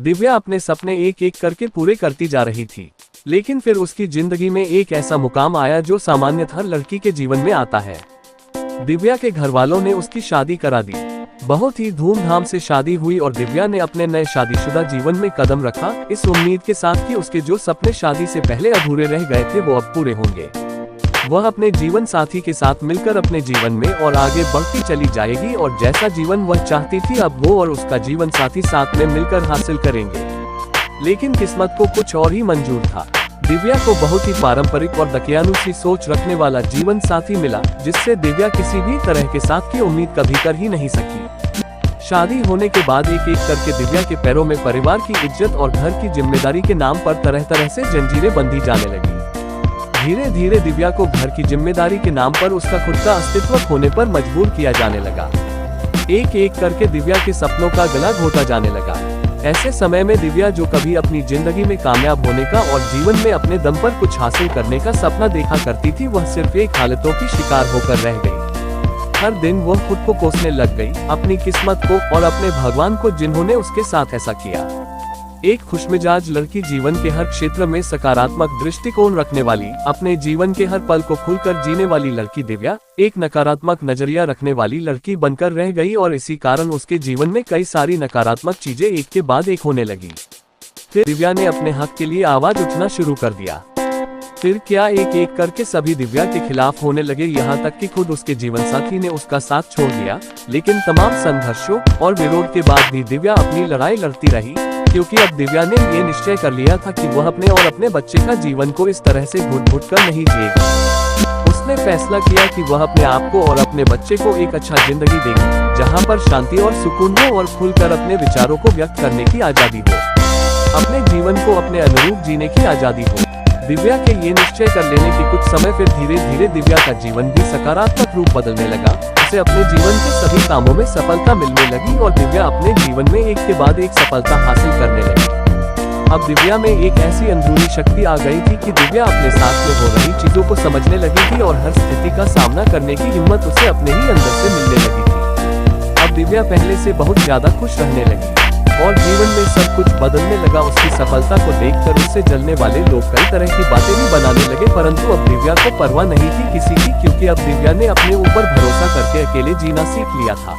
दिव्या अपने सपने एक एक करके पूरे करती जा रही थी, लेकिन फिर उसकी जिंदगी में एक ऐसा मुकाम आया जो सामान्यतः हर लड़की के जीवन में आता है। दिव्या के घर वालों ने उसकी शादी करा दी। बहुत ही धूमधाम से शादी हुई और दिव्या ने अपने नए शादीशुदा जीवन में कदम रखा, इस उम्मीद के साथ कि उसके जो सपने शादी से पहले अधूरे रह गए थे वो अब पूरे होंगे। वह अपने जीवन साथी के साथ मिलकर अपने जीवन में और आगे बढ़ती चली जाएगी और जैसा जीवन वह चाहती थी अब वो और उसका जीवन साथी साथ में मिलकर हासिल करेंगे। लेकिन किस्मत को कुछ और ही मंजूर था। दिव्या को बहुत ही पारंपरिक और दकियानुसी सोच रखने वाला जीवन साथी मिला, जिससे दिव्या किसी भी तरह के साथ की उम्मीद कभी कर ही नहीं सकी। शादी होने के बाद एक एक करके दिव्या के पैरों में परिवार की इज्जत और घर की जिम्मेदारी के नाम पर तरह तरह से जंजीरें बंधी जाने लगी। धीरे धीरे दिव्या को घर की जिम्मेदारी के नाम पर उसका खुद का अस्तित्व खोने पर मजबूर किया जाने लगा। एक एक करके दिव्या के सपनों का गला घोटा जाने लगा। ऐसे समय में दिव्या जो कभी अपनी जिंदगी में कामयाब होने का और जीवन में अपने दम पर कुछ हासिल करने का सपना देखा करती थी, वह सिर्फ एक हालतों की शिकार होकर रह गई। हर दिन वह खुद को कोसने लग गई, अपनी किस्मत को और अपने भगवान को जिन्होंने उसके साथ ऐसा किया। एक खुशमिजाज लड़की, जीवन के हर क्षेत्र में सकारात्मक दृष्टिकोण रखने वाली, अपने जीवन के हर पल को खुलकर जीने वाली लड़की दिव्या एक नकारात्मक नजरिया रखने वाली लड़की बनकर रह गई और इसी कारण उसके जीवन में कई सारी नकारात्मक चीजें एक के बाद एक होने लगी। फिर दिव्या ने अपने हक के लिए आवाज उठना शुरू कर दिया। फिर क्या एक एक करके सभी दिव्या के खिलाफ होने लगे, यहाँ तक कि खुद उसके जीवन साथी ने उसका साथ छोड़ दिया। लेकिन तमाम संघर्षों और विरोध के बाद भी दिव्या अपनी लड़ाई लड़ती रही, क्योंकि अब दिव्या ने ये निश्चय कर लिया था कि वह अपने और अपने बच्चे का जीवन को इस तरह से घुट-घुट कर नहीं जिएगी। उसने फैसला किया कि वह अपने आप को और अपने बच्चे को एक अच्छा जिंदगी देगी, जहां पर शांति और सुकून हो और खुलकर अपने विचारों को व्यक्त करने की आजादी हो, अपने जीवन को अपने अनुरूप जीने की आजादी हो। दिव्या के ये निश्चय कर लेने के कुछ समय फिर धीरे धीरे दिव्या का जीवन भी सकारात्मक रूप बदलने लगा। उसे अपने जीवन के सभी कामों में सफलता मिलने लगी और दिव्या अपने जीवन में एक के बाद एक सफलता हासिल करने लगी। अब दिव्या में एक ऐसी अंदरूनी शक्ति आ गई थी कि दिव्या अपने साथ में हो रही चीजों को समझने लगी थी और हर स्थिति का सामना करने की हिम्मत उसे अपने ही अंदर से मिलने लगी थी। अब दिव्या पहले से बहुत ज्यादा खुश रहने लगी और जीवन में सब कुछ बदलने लगा। उसकी सफलता को देखकर उससे जलने वाले लोग कई तरह की बातें भी बनाने लगे, परंतु अब दिव्या को परवाह नहीं थी किसी की, क्योंकि अब दिव्या ने अपने ऊपर भरोसा करके अकेले जीना सीख लिया था।